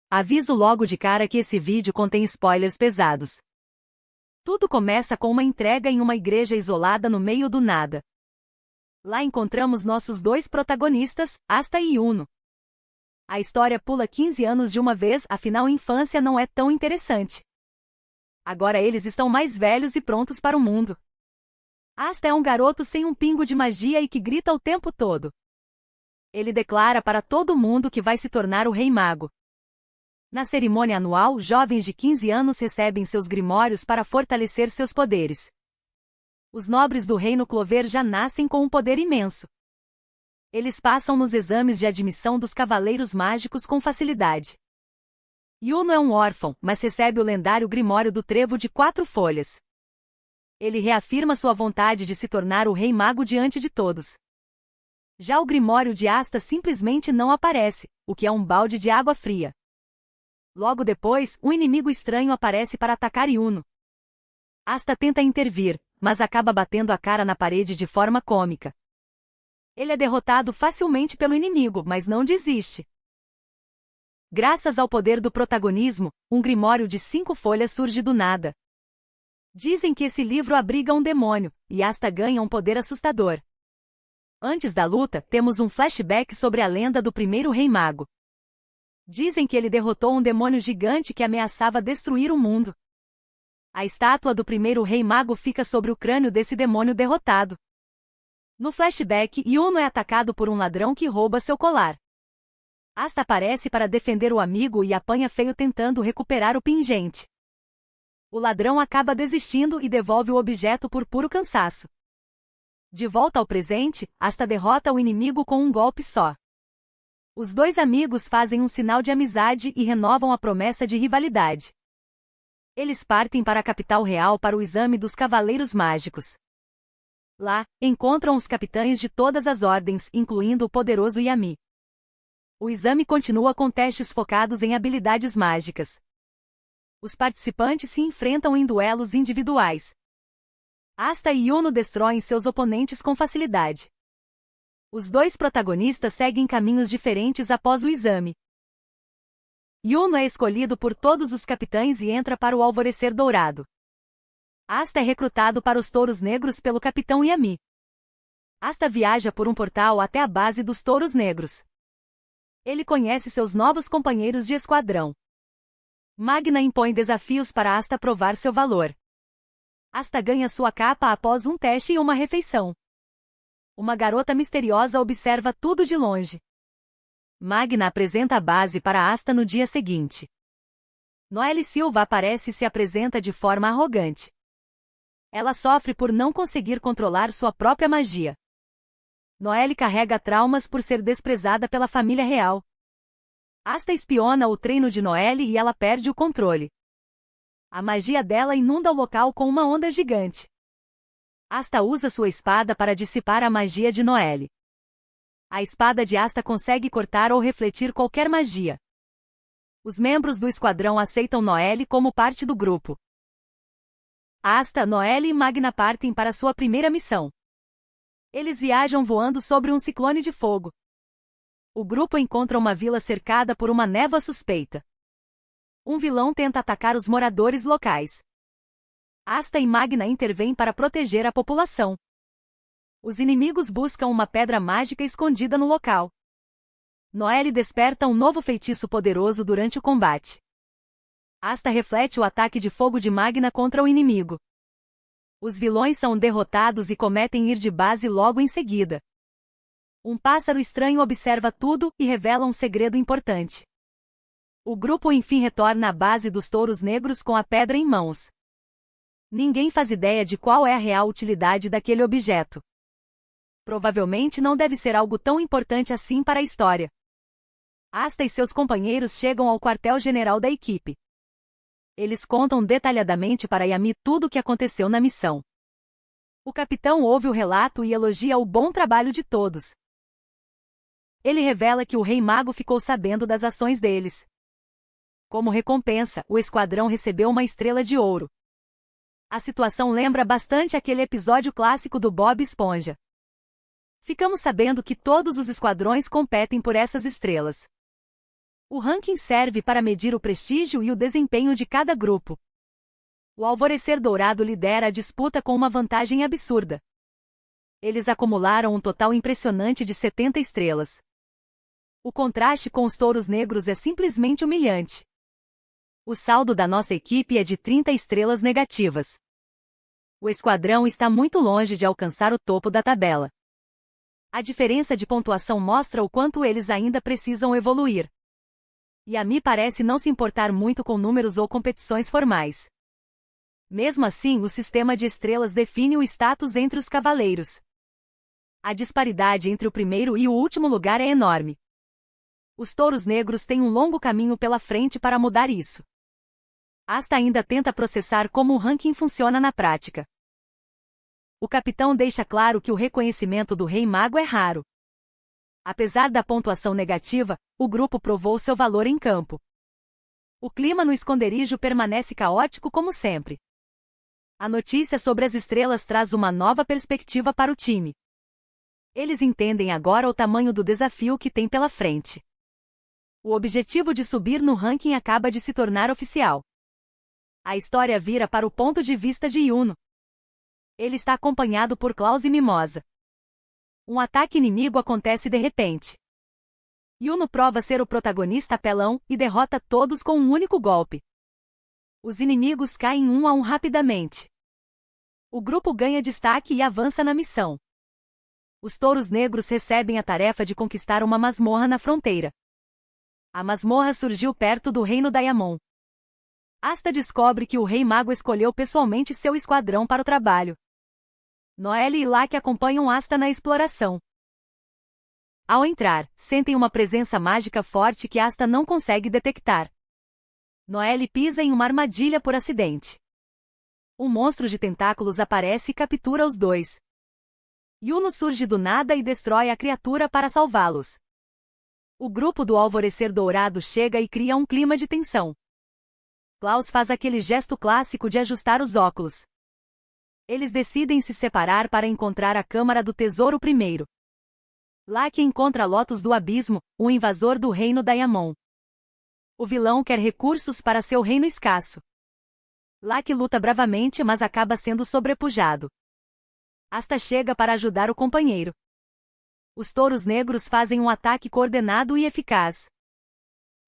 Aviso logo de cara que esse vídeo contém spoilers pesados. Tudo começa com uma entrega em uma igreja isolada no meio do nada. Lá encontramos nossos dois protagonistas, Asta e Yuno. A história pula 15 anos de uma vez, afinal infância não é tão interessante. Agora eles estão mais velhos e prontos para o mundo. Asta é um garoto sem um pingo de magia e que grita o tempo todo. Ele declara para todo mundo que vai se tornar o Rei Mago. Na cerimônia anual, jovens de 15 anos recebem seus grimórios para fortalecer seus poderes. Os nobres do Reino Clover já nascem com um poder imenso. Eles passam nos exames de admissão dos Cavaleiros Mágicos com facilidade. Yuno é um órfão, mas recebe o lendário Grimório do Trevo de 4 folhas. Ele reafirma sua vontade de se tornar o Rei Mago diante de todos. Já o Grimório de Asta simplesmente não aparece, o que é um balde de água fria. Logo depois, um inimigo estranho aparece para atacar Yuno. Asta tenta intervir, mas acaba batendo a cara na parede de forma cômica. Ele é derrotado facilmente pelo inimigo, mas não desiste. Graças ao poder do protagonismo, um grimório de 5 folhas surge do nada. Dizem que esse livro abriga um demônio, e Asta ganha um poder assustador. Antes da luta, temos um flashback sobre a lenda do primeiro Rei Mago. Dizem que ele derrotou um demônio gigante que ameaçava destruir o mundo. A estátua do primeiro Rei Mago fica sobre o crânio desse demônio derrotado. No flashback, Yuno é atacado por um ladrão que rouba seu colar. Asta aparece para defender o amigo e apanha feio tentando recuperar o pingente. O ladrão acaba desistindo e devolve o objeto por puro cansaço. De volta ao presente, Asta derrota o inimigo com um golpe só. Os dois amigos fazem um sinal de amizade e renovam a promessa de rivalidade. Eles partem para a capital real para o exame dos Cavaleiros Mágicos. Lá, encontram os capitães de todas as ordens, incluindo o poderoso Yami. O exame continua com testes focados em habilidades mágicas. Os participantes se enfrentam em duelos individuais. Asta e Yuno destroem seus oponentes com facilidade. Os dois protagonistas seguem caminhos diferentes após o exame. Yuno é escolhido por todos os capitães e entra para o Alvorecer Dourado. Asta é recrutado para os Touros Negros pelo capitão Yami. Asta viaja por um portal até a base dos Touros Negros. Ele conhece seus novos companheiros de esquadrão. Magna impõe desafios para Asta provar seu valor. Asta ganha sua capa após um teste e uma refeição. Uma garota misteriosa observa tudo de longe. Magna apresenta a base para Asta no dia seguinte. Noelle Silva aparece e se apresenta de forma arrogante. Ela sofre por não conseguir controlar sua própria magia. Noelle carrega traumas por ser desprezada pela família real. Asta espiona o treino de Noelle e ela perde o controle. A magia dela inunda o local com uma onda gigante. Asta usa sua espada para dissipar a magia de Noelle. A espada de Asta consegue cortar ou refletir qualquer magia. Os membros do esquadrão aceitam Noelle como parte do grupo. Asta, Noelle e Magna partem para sua primeira missão. Eles viajam voando sobre um ciclone de fogo. O grupo encontra uma vila cercada por uma névoa suspeita. Um vilão tenta atacar os moradores locais. Asta e Magna intervêm para proteger a população. Os inimigos buscam uma pedra mágica escondida no local. Noelle desperta um novo feitiço poderoso durante o combate. Asta reflete o ataque de fogo de Magna contra o inimigo. Os vilões são derrotados e cometem ir de base logo em seguida. Um pássaro estranho observa tudo e revela um segredo importante. O grupo enfim retorna à base dos Touros Negros com a pedra em mãos. Ninguém faz ideia de qual é a real utilidade daquele objeto. Provavelmente não deve ser algo tão importante assim para a história. Asta e seus companheiros chegam ao quartel-general da equipe. Eles contam detalhadamente para Yami tudo o que aconteceu na missão. O capitão ouve o relato e elogia o bom trabalho de todos. Ele revela que o Rei Mago ficou sabendo das ações deles. Como recompensa, o esquadrão recebeu uma estrela de ouro. A situação lembra bastante aquele episódio clássico do Bob Esponja. Ficamos sabendo que todos os esquadrões competem por essas estrelas. O ranking serve para medir o prestígio e o desempenho de cada grupo. O Alvorecer Dourado lidera a disputa com uma vantagem absurda. Eles acumularam um total impressionante de 70 estrelas. O contraste com os Touros Negros é simplesmente humilhante. O saldo da nossa equipe é de 30 estrelas negativas. O esquadrão está muito longe de alcançar o topo da tabela. A diferença de pontuação mostra o quanto eles ainda precisam evoluir. E a mim parece não se importar muito com números ou competições formais. Mesmo assim, o sistema de estrelas define o status entre os cavaleiros. A disparidade entre o primeiro e o último lugar é enorme. Os Touros Negros têm um longo caminho pela frente para mudar isso. Asta ainda tenta processar como o ranking funciona na prática. O capitão deixa claro que o reconhecimento do Rei Mago é raro. Apesar da pontuação negativa, o grupo provou seu valor em campo. O clima no esconderijo permanece caótico como sempre. A notícia sobre as estrelas traz uma nova perspectiva para o time. Eles entendem agora o tamanho do desafio que tem pela frente. O objetivo de subir no ranking acaba de se tornar oficial. A história vira para o ponto de vista de Yuno. Ele está acompanhado por Klaus e Mimosa. Um ataque inimigo acontece de repente. Yuno prova ser o protagonista apelão e derrota todos com um único golpe. Os inimigos caem um a um rapidamente. O grupo ganha destaque e avança na missão. Os Touros Negros recebem a tarefa de conquistar uma masmorra na fronteira. A masmorra surgiu perto do reino Diamond. Asta descobre que o Rei Mago escolheu pessoalmente seu esquadrão para o trabalho. Noelle e Locke acompanham Asta na exploração. Ao entrar, sentem uma presença mágica forte que Asta não consegue detectar. Noelle pisa em uma armadilha por acidente. Um monstro de tentáculos aparece e captura os dois. Yuno surge do nada e destrói a criatura para salvá-los. O grupo do Alvorecer Dourado chega e cria um clima de tensão. Klaus faz aquele gesto clássico de ajustar os óculos. Eles decidem se separar para encontrar a Câmara do Tesouro primeiro. Locke encontra Lotus do Abismo, o invasor do reino Diamond. O vilão quer recursos para seu reino escasso. Locke luta bravamente, mas acaba sendo sobrepujado. Asta chega para ajudar o companheiro. Os Touros Negros fazem um ataque coordenado e eficaz.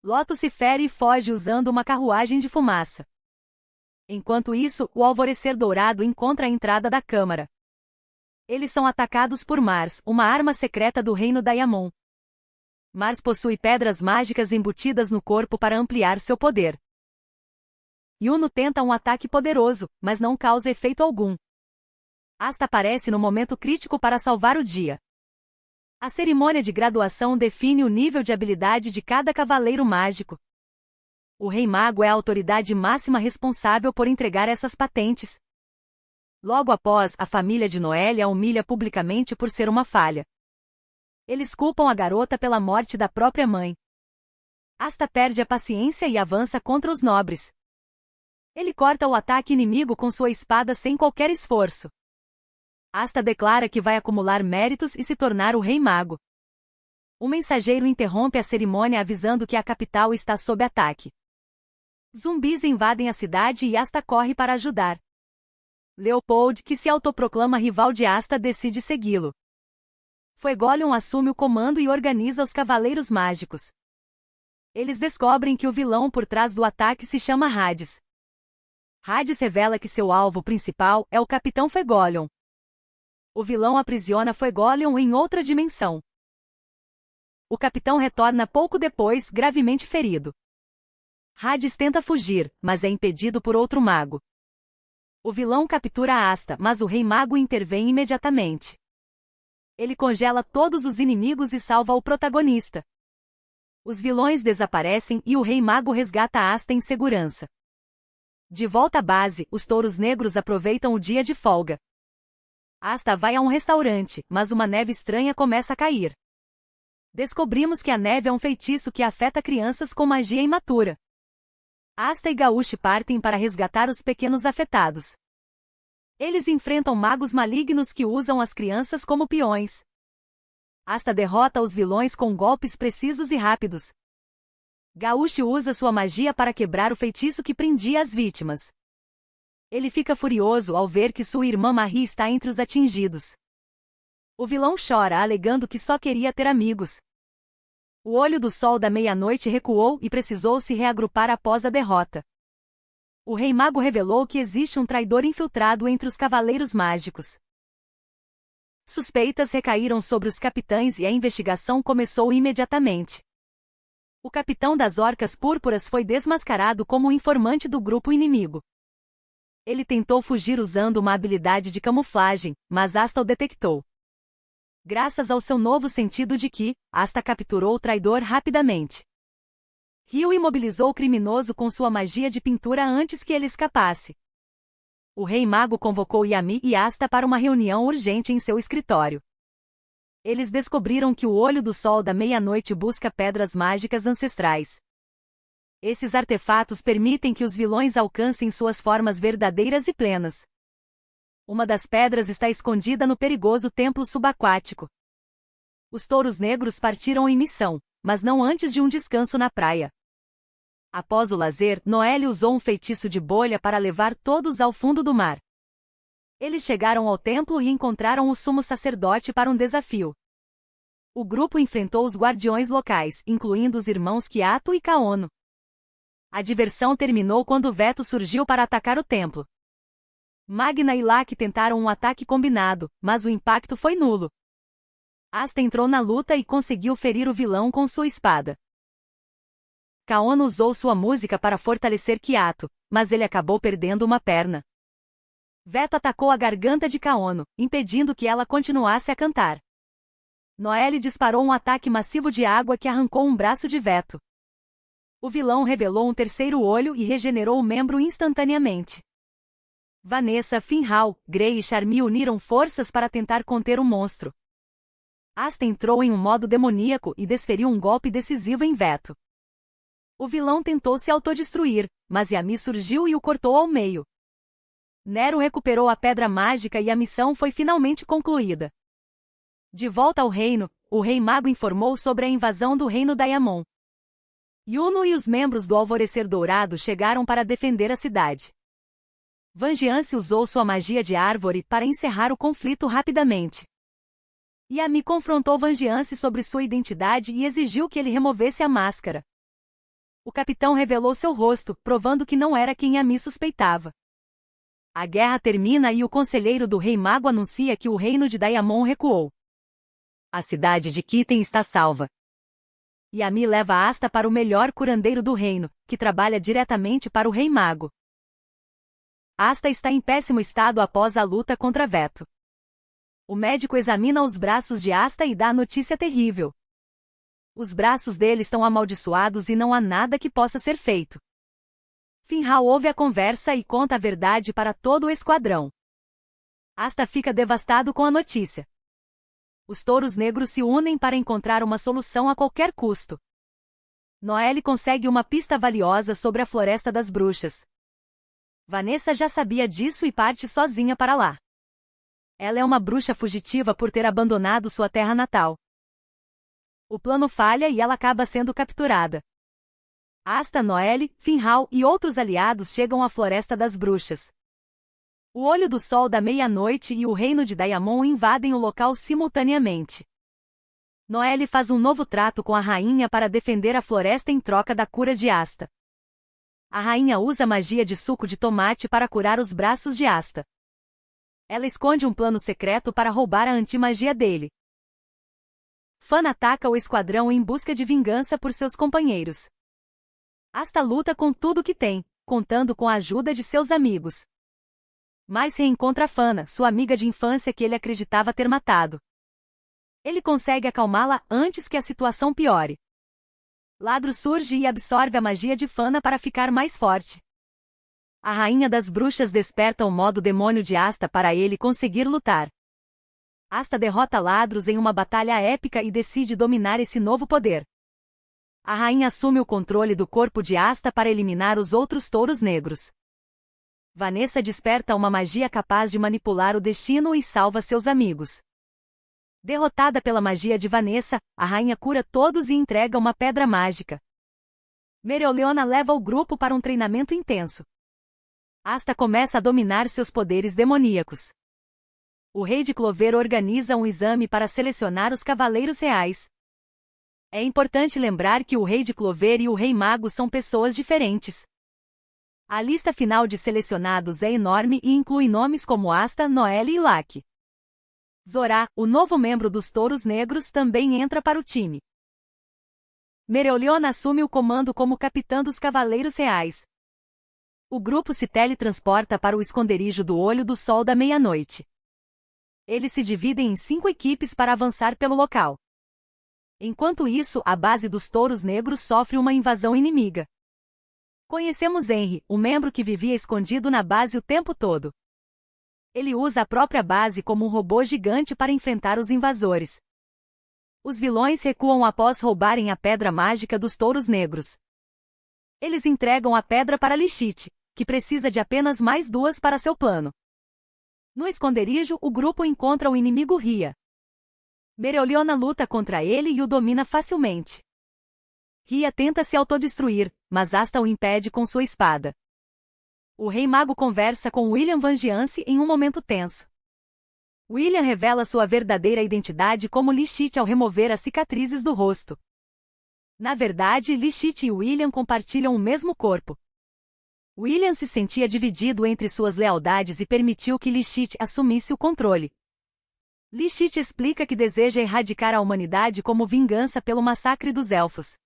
Lotus se fere e foge usando uma carruagem de fumaça. Enquanto isso, o Alvorecer Dourado encontra a entrada da Câmara. Eles são atacados por Mars, uma arma secreta do reino Diamond. Mars possui pedras mágicas embutidas no corpo para ampliar seu poder. Yuno tenta um ataque poderoso, mas não causa efeito algum. Asta aparece no momento crítico para salvar o dia. A cerimônia de graduação define o nível de habilidade de cada cavaleiro mágico. O Rei Mago é a autoridade máxima responsável por entregar essas patentes. Logo após, a família de Noelle a humilha publicamente por ser uma falha. Eles culpam a garota pela morte da própria mãe. Asta perde a paciência e avança contra os nobres. Ele corta o ataque inimigo com sua espada sem qualquer esforço. Asta declara que vai acumular méritos e se tornar o Rei Mago. O mensageiro interrompe a cerimônia avisando que a capital está sob ataque. Zumbis invadem a cidade e Asta corre para ajudar. Leopold, que se autoproclama rival de Asta, decide segui-lo. Fuegoleon assume o comando e organiza os Cavaleiros Mágicos. Eles descobrem que o vilão por trás do ataque se chama Hades. Hades revela que seu alvo principal é o Capitão Fuegoleon. O vilão aprisiona Fuegoleon em outra dimensão. O capitão retorna pouco depois, gravemente ferido. Hades tenta fugir, mas é impedido por outro mago. O vilão captura Asta, mas o Rei Mago intervém imediatamente. Ele congela todos os inimigos e salva o protagonista. Os vilões desaparecem e o Rei Mago resgata Asta em segurança. De volta à base, os Touros Negros aproveitam o dia de folga. Asta vai a um restaurante, mas uma neve estranha começa a cair. Descobrimos que a neve é um feitiço que afeta crianças com magia imatura. Asta e Gauche partem para resgatar os pequenos afetados. Eles enfrentam magos malignos que usam as crianças como peões. Asta derrota os vilões com golpes precisos e rápidos. Gaúcho usa sua magia para quebrar o feitiço que prendia as vítimas. Ele fica furioso ao ver que sua irmã Marie está entre os atingidos. O vilão chora, alegando que só queria ter amigos. O olho do sol da meia-noite recuou e precisou se reagrupar após a derrota. O Rei Mago revelou que existe um traidor infiltrado entre os Cavaleiros Mágicos. Suspeitas recaíram sobre os capitães e a investigação começou imediatamente. O capitão das Orcas Púrpuras foi desmascarado como o informante do grupo inimigo. Ele tentou fugir usando uma habilidade de camuflagem, mas Asta o detectou. Graças ao seu novo sentido de ki, Asta capturou o traidor rapidamente. Ryu imobilizou o criminoso com sua magia de pintura antes que ele escapasse. O Rei Mago convocou Yami e Asta para uma reunião urgente em seu escritório. Eles descobriram que o Olho do Sol da Meia-Noite busca pedras mágicas ancestrais. Esses artefatos permitem que os vilões alcancem suas formas verdadeiras e plenas. Uma das pedras está escondida no perigoso templo subaquático. Os touros negros partiram em missão, mas não antes de um descanso na praia. Após o lazer, Noelle usou um feitiço de bolha para levar todos ao fundo do mar. Eles chegaram ao templo e encontraram o sumo sacerdote para um desafio. O grupo enfrentou os guardiões locais, incluindo os irmãos Kiato e Kaono. A diversão terminou quando Veto surgiu para atacar o templo. Magna e Lak tentaram um ataque combinado, mas o impacto foi nulo. Asta entrou na luta e conseguiu ferir o vilão com sua espada. Kaono usou sua música para fortalecer Kiato, mas ele acabou perdendo uma perna. Veto atacou a garganta de Kaono, impedindo que ela continuasse a cantar. Noelle disparou um ataque massivo de água que arrancou um braço de Veto. O vilão revelou um terceiro olho e regenerou o membro instantaneamente. Vanessa, Finhal, Grey e Charmy uniram forças para tentar conter o monstro. Asta entrou em um modo demoníaco e desferiu um golpe decisivo em Veto. O vilão tentou se autodestruir, mas Yami surgiu e o cortou ao meio. Nero recuperou a pedra mágica e a missão foi finalmente concluída. De volta ao reino, o Rei Mago informou sobre a invasão do Reino Diamond. Yuno e os membros do Alvorecer Dourado chegaram para defender a cidade. Vangeance usou sua magia de árvore para encerrar o conflito rapidamente. Yami confrontou Vangeance sobre sua identidade e exigiu que ele removesse a máscara. O capitão revelou seu rosto, provando que não era quem Yami suspeitava. A guerra termina e o conselheiro do Rei Mago anuncia que o reino de Diamond recuou. A cidade de Kitten está salva. Yami leva Asta para o melhor curandeiro do reino, que trabalha diretamente para o Rei Mago. Asta está em péssimo estado após a luta contra Veto. O médico examina os braços de Asta e dá a notícia terrível. Os braços dele estão amaldiçoados e não há nada que possa ser feito. Finhal ouve a conversa e conta a verdade para todo o esquadrão. Asta fica devastado com a notícia. Os touros negros se unem para encontrar uma solução a qualquer custo. Noelle consegue uma pista valiosa sobre a Floresta das Bruxas. Vanessa já sabia disso e parte sozinha para lá. Ela é uma bruxa fugitiva por ter abandonado sua terra natal. O plano falha e ela acaba sendo capturada. Asta, Noelle, Finhal e outros aliados chegam à Floresta das Bruxas. O Olho do Sol da Meia-Noite e o Reino de Diamond invadem o local simultaneamente. Noelle faz um novo trato com a rainha para defender a floresta em troca da cura de Asta. A rainha usa magia de suco de tomate para curar os braços de Asta. Ela esconde um plano secreto para roubar a antimagia dele. Fan ataca o esquadrão em busca de vingança por seus companheiros. Asta luta com tudo que tem, contando com a ajuda de seus amigos. Mas reencontra Fana, sua amiga de infância que ele acreditava ter matado. Ele consegue acalmá-la antes que a situação piore. Ladro surge e absorve a magia de Fana para ficar mais forte. A rainha das bruxas desperta o modo demônio de Asta para ele conseguir lutar. Asta derrota Ladros em uma batalha épica e decide dominar esse novo poder. A rainha assume o controle do corpo de Asta para eliminar os outros touros negros. Vanessa desperta uma magia capaz de manipular o destino e salva seus amigos. Derrotada pela magia de Vanessa, a rainha cura todos e entrega uma pedra mágica. Mereoleona leva o grupo para um treinamento intenso. Asta começa a dominar seus poderes demoníacos. O Rei de Clover organiza um exame para selecionar os Cavaleiros Reais. É importante lembrar que o Rei de Clover e o Rei Mago são pessoas diferentes. A lista final de selecionados é enorme e inclui nomes como Asta, Noelle e Laki. Zorá, o novo membro dos Touros Negros, também entra para o time. Mereoleona assume o comando como capitã dos Cavaleiros Reais. O grupo se teletransporta para o esconderijo do Olho do Sol da Meia-Noite. Eles se dividem em 5 equipes para avançar pelo local. Enquanto isso, a base dos Touros Negros sofre uma invasão inimiga. Conhecemos Henry, um membro que vivia escondido na base o tempo todo. Ele usa a própria base como um robô gigante para enfrentar os invasores. Os vilões recuam após roubarem a pedra mágica dos Touros Negros. Eles entregam a pedra para Lishit, que precisa de apenas mais 2 para seu plano. No esconderijo, o grupo encontra o inimigo Ria. Mereoleona luta contra ele e o domina facilmente. Ria tenta se autodestruir, mas Asta o impede com sua espada. O Rei Mago conversa com William Vangeance em um momento tenso. William revela sua verdadeira identidade como Lishit ao remover as cicatrizes do rosto. Na verdade, Lishit e William compartilham o mesmo corpo. William se sentia dividido entre suas lealdades e permitiu que Lishit assumisse o controle. Lishit explica que deseja erradicar a humanidade como vingança pelo massacre dos Elfos.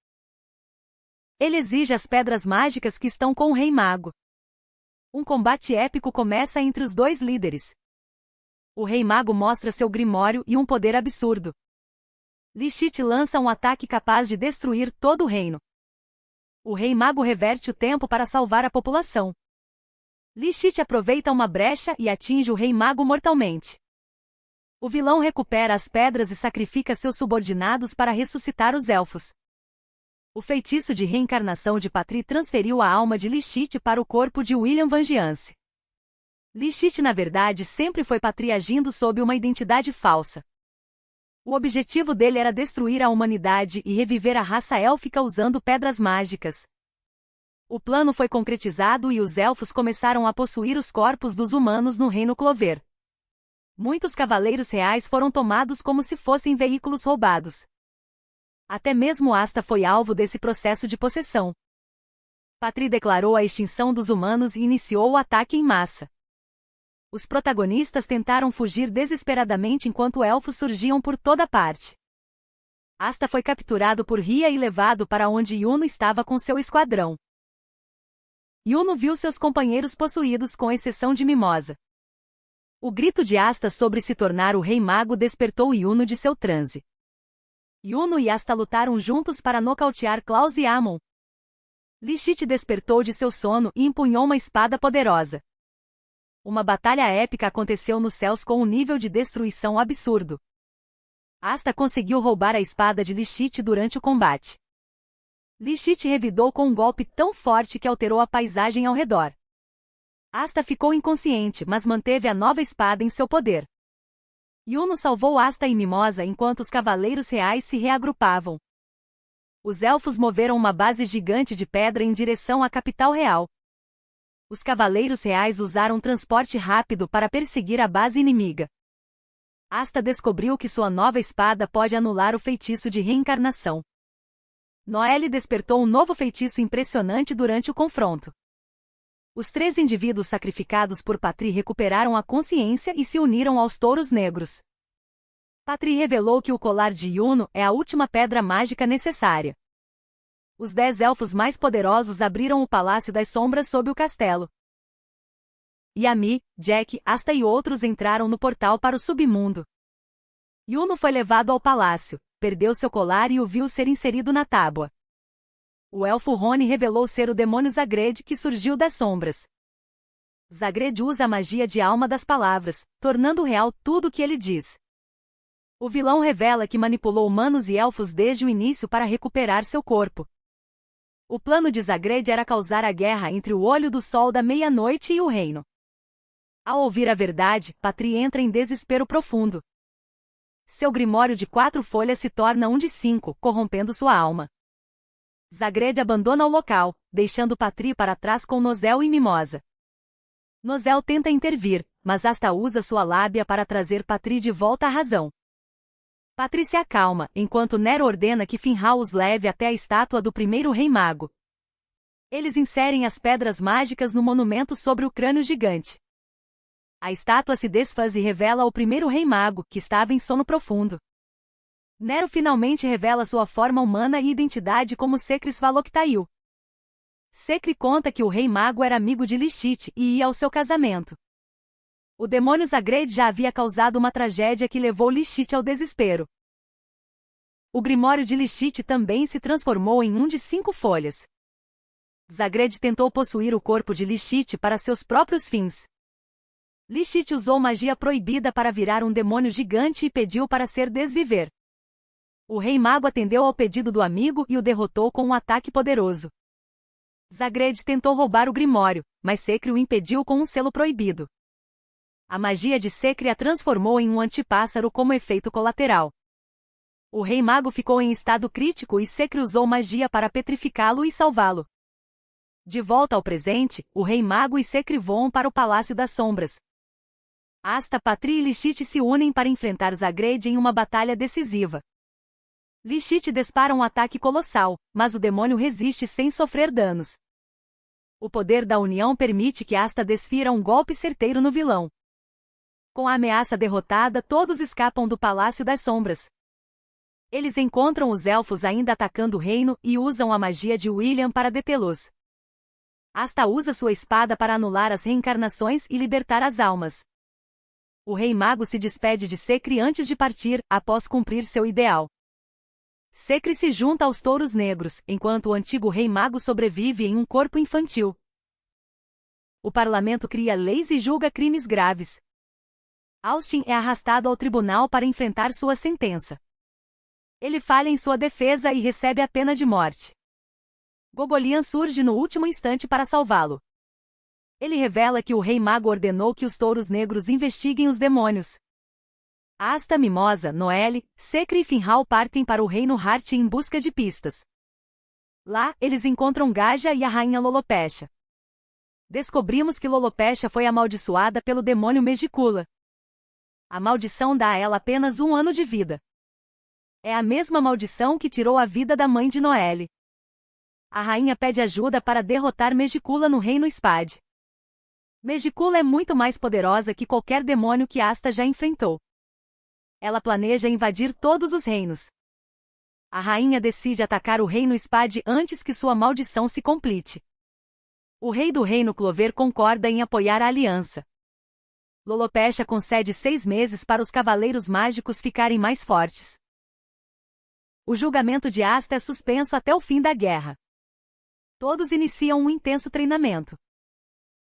Ele exige as pedras mágicas que estão com o Rei Mago. Um combate épico começa entre os 2 líderes. O Rei Mago mostra seu grimório e um poder absurdo. Lishit lança um ataque capaz de destruir todo o reino. O Rei Mago reverte o tempo para salvar a população. Lishit aproveita uma brecha e atinge o Rei Mago mortalmente. O vilão recupera as pedras e sacrifica seus subordinados para ressuscitar os elfos. O feitiço de reencarnação de Patry transferiu a alma de Lishit para o corpo de William Vangeance. Lishit na verdade sempre foi Patry agindo sob uma identidade falsa. O objetivo dele era destruir a humanidade e reviver a raça élfica usando pedras mágicas. O plano foi concretizado e os elfos começaram a possuir os corpos dos humanos no Reino Clover. Muitos cavaleiros reais foram tomados como se fossem veículos roubados. Até mesmo Asta foi alvo desse processo de possessão. Patry declarou a extinção dos humanos e iniciou o ataque em massa. Os protagonistas tentaram fugir desesperadamente enquanto elfos surgiam por toda parte. Asta foi capturado por Ria e levado para onde Yuno estava com seu esquadrão. Yuno viu seus companheiros possuídos com exceção de Mimosa. O grito de Asta sobre se tornar o Rei Mago despertou Yuno de seu transe. Yuno e Asta lutaram juntos para nocautear Klaus e Amon. Lishit despertou de seu sono e empunhou uma espada poderosa. Uma batalha épica aconteceu nos céus com um nível de destruição absurdo. Asta conseguiu roubar a espada de Lishit durante o combate. Lishit revidou com um golpe tão forte que alterou a paisagem ao redor. Asta ficou inconsciente, mas manteve a nova espada em seu poder. Yuno salvou Asta e Mimosa enquanto os Cavaleiros Reais se reagrupavam. Os elfos moveram uma base gigante de pedra em direção à capital real. Os Cavaleiros Reais usaram transporte rápido para perseguir a base inimiga. Asta descobriu que sua nova espada pode anular o feitiço de reencarnação. Noelle despertou um novo feitiço impressionante durante o confronto. Os 3 indivíduos sacrificados por Patry recuperaram a consciência e se uniram aos Touros Negros. Patry revelou que o colar de Yuno é a última pedra mágica necessária. Os 10 elfos mais poderosos abriram o Palácio das Sombras sob o castelo. Yami, Jack, Asta e outros entraram no portal para o submundo. Yuno foi levado ao palácio, perdeu seu colar e o viu ser inserido na tábua. O elfo Rony revelou ser o demônio Zagred que surgiu das sombras. Zagred usa a magia de alma das palavras, tornando real tudo o que ele diz. O vilão revela que manipulou humanos e elfos desde o início para recuperar seu corpo. O plano de Zagred era causar a guerra entre o Olho do Sol da Meia-Noite e o Reino. Ao ouvir a verdade, Patry entra em desespero profundo. Seu grimório de 4 folhas se torna um de 5, corrompendo sua alma. Zagred abandona o local, deixando Patri para trás com Nozel e Mimosa. Nozel tenta intervir, mas Asta usa sua lábia para trazer Patri de volta à razão. Patri se acalma, enquanto Nero ordena que Finral os leve até a estátua do primeiro Rei Mago. Eles inserem as pedras mágicas no monumento sobre o crânio gigante. A estátua se desfaz e revela o primeiro Rei Mago, que estava em sono profundo. Nero finalmente revela sua forma humana e identidade como Secris Valoctaiu. Secre conta que o Rei Mago era amigo de Lishit e ia ao seu casamento. O demônio Zagred já havia causado uma tragédia que levou Lishit ao desespero. O Grimório de Lishit também se transformou em um de 5 folhas. Zagred tentou possuir o corpo de Lishit para seus próprios fins. Lishit usou magia proibida para virar um demônio gigante e pediu para ser desviver. O Rei Mago atendeu ao pedido do amigo e o derrotou com um ataque poderoso. Zagred tentou roubar o Grimório, mas Secre o impediu com um selo proibido. A magia de Secre a transformou em um antipássaro como efeito colateral. O Rei Mago ficou em estado crítico e Secre usou magia para petrificá-lo e salvá-lo. De volta ao presente, o Rei Mago e Secre voam para o Palácio das Sombras. Asta, Patri e Lishit se unem para enfrentar Zagred em uma batalha decisiva. Lishit dispara um ataque colossal, mas o demônio resiste sem sofrer danos. O poder da união permite que Asta desfira um golpe certeiro no vilão. Com a ameaça derrotada, todos escapam do Palácio das Sombras. Eles encontram os elfos ainda atacando o reino e usam a magia de William para detê-los. Asta usa sua espada para anular as reencarnações e libertar as almas. O Rei Mago se despede de Secre antes de partir, após cumprir seu ideal. Secre se junta aos Touros Negros, enquanto o antigo Rei Mago sobrevive em um corpo infantil. O parlamento cria leis e julga crimes graves. Austin é arrastado ao tribunal para enfrentar sua sentença. Ele falha em sua defesa e recebe a pena de morte. Gogolian surge no último instante para salvá-lo. Ele revela que o Rei Mago ordenou que os Touros Negros investiguem os demônios. Asta, Mimosa, Noelle, Secre e Finral partem para o Reino Hart em busca de pistas. Lá, eles encontram Gaja e a Rainha Lolopecha. Descobrimos que Lolopecha foi amaldiçoada pelo demônio Megicula. A maldição dá a ela apenas 1 ano de vida. É a mesma maldição que tirou a vida da mãe de Noelle. A rainha pede ajuda para derrotar Megicula no Reino Spade. Megicula é muito mais poderosa que qualquer demônio que Asta já enfrentou. Ela planeja invadir todos os reinos. A rainha decide atacar o Reino Spade antes que sua maldição se complete. O rei do Reino Clover concorda em apoiar a aliança. Lolopecha concede 6 meses para os Cavaleiros Mágicos ficarem mais fortes. O julgamento de Asta é suspenso até o fim da guerra. Todos iniciam um intenso treinamento.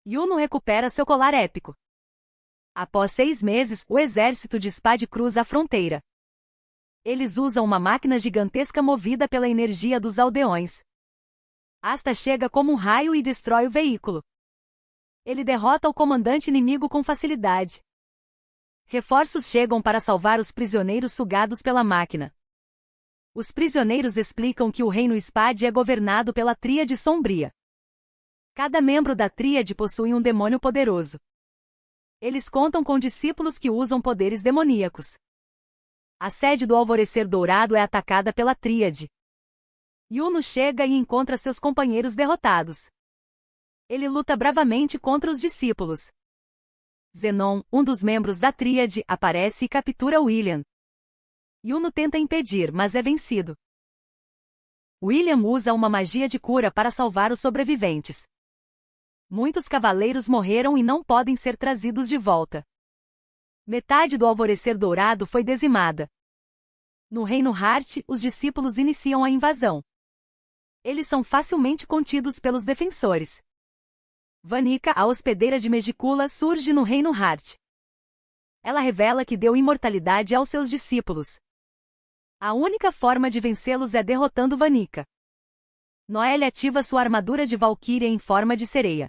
Yuno recupera seu colar épico. Após 6 meses, o exército de Spade cruza a fronteira. Eles usam uma máquina gigantesca movida pela energia dos aldeões. Asta chega como um raio e destrói o veículo. Ele derrota o comandante inimigo com facilidade. Reforços chegam para salvar os prisioneiros sugados pela máquina. Os prisioneiros explicam que o Reino Spade é governado pela Tríade Sombria. Cada membro da Tríade possui um demônio poderoso. Eles contam com discípulos que usam poderes demoníacos. A sede do Alvorecer Dourado é atacada pela Tríade. Yuno chega e encontra seus companheiros derrotados. Ele luta bravamente contra os discípulos. Zenon, um dos membros da Tríade, aparece e captura William. Yuno tenta impedir, mas é vencido. William usa uma magia de cura para salvar os sobreviventes. Muitos cavaleiros morreram e não podem ser trazidos de volta. Metade do Alvorecer Dourado foi dizimada. No Reino Hart, os discípulos iniciam a invasão. Eles são facilmente contidos pelos defensores. Vanica, a hospedeira de Megicula, surge no Reino Hart. Ela revela que deu imortalidade aos seus discípulos. A única forma de vencê-los é derrotando Vanica. Noelle ativa sua armadura de Valquíria em forma de sereia.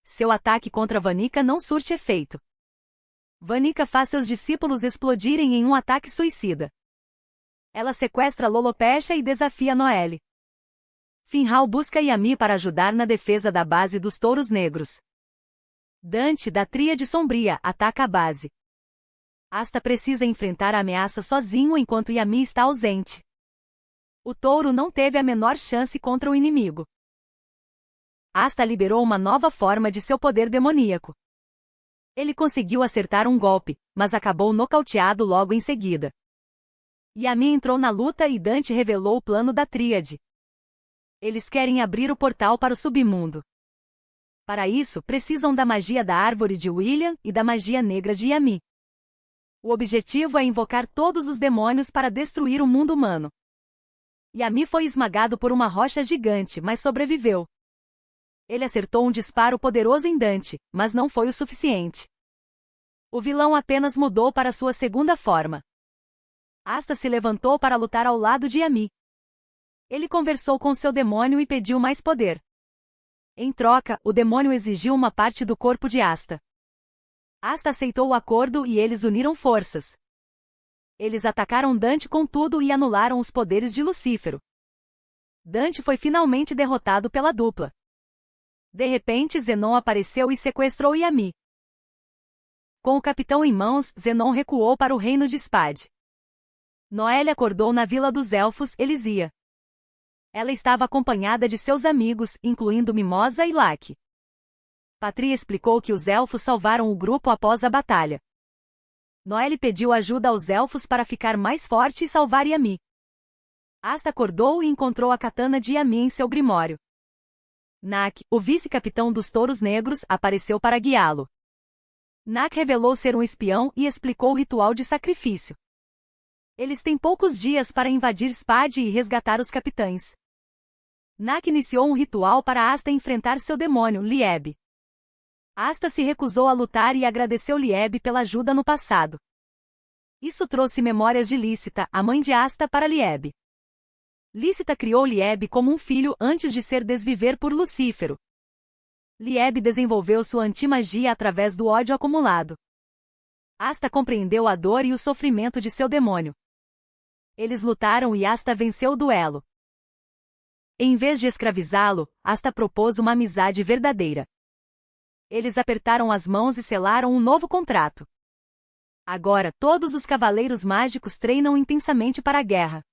Seu ataque contra Vanica não surte efeito. Vanica faz seus discípulos explodirem em um ataque suicida. Ela sequestra Lolopecha e desafia Noelle. Finral busca Yami para ajudar na defesa da base dos Touros Negros. Dante, da Tríade Sombria, ataca a base. Asta precisa enfrentar a ameaça sozinho enquanto Yami está ausente. O touro não teve a menor chance contra o inimigo. Asta liberou uma nova forma de seu poder demoníaco. Ele conseguiu acertar um golpe, mas acabou nocauteado logo em seguida. Yami entrou na luta e Dante revelou o plano da Tríade. Eles querem abrir o portal para o submundo. Para isso, precisam da magia da árvore de William e da magia negra de Yami. O objetivo é invocar todos os demônios para destruir o mundo humano. Yami foi esmagado por uma rocha gigante, mas sobreviveu. Ele acertou um disparo poderoso em Dante, mas não foi o suficiente. O vilão apenas mudou para sua segunda forma. Asta se levantou para lutar ao lado de Yami. Ele conversou com seu demônio e pediu mais poder. Em troca, o demônio exigiu uma parte do corpo de Asta. Asta aceitou o acordo e eles uniram forças. Eles atacaram Dante com tudo e anularam os poderes de Lucífero. Dante foi finalmente derrotado pela dupla. De repente, Zenon apareceu e sequestrou Yami. Com o capitão em mãos, Zenon recuou para o reino de Spade. Noelle acordou na Vila dos Elfos, Elisia. Ela estava acompanhada de seus amigos, incluindo Mimosa e Laque. Patri explicou que os elfos salvaram o grupo após a batalha. Noelle pediu ajuda aos elfos para ficar mais forte e salvar Yami. Asta acordou e encontrou a katana de Yami em seu grimório. Nak, o vice-capitão dos Touros Negros, apareceu para guiá-lo. Nak revelou ser um espião e explicou o ritual de sacrifício. Eles têm poucos dias para invadir Spade e resgatar os capitães. Nak iniciou um ritual para Asta enfrentar seu demônio, Lieb. Asta se recusou a lutar e agradeceu Lieb pela ajuda no passado. Isso trouxe memórias de Lícita, a mãe de Asta, para Lieb. Lícita criou Lieb como um filho antes de ser desviver por Lucífero. Lieb desenvolveu sua antimagia através do ódio acumulado. Asta compreendeu a dor e o sofrimento de seu demônio. Eles lutaram e Asta venceu o duelo. Em vez de escravizá-lo, Asta propôs uma amizade verdadeira. Eles apertaram as mãos e selaram um novo contrato. Agora, todos os cavaleiros mágicos treinam intensamente para a guerra.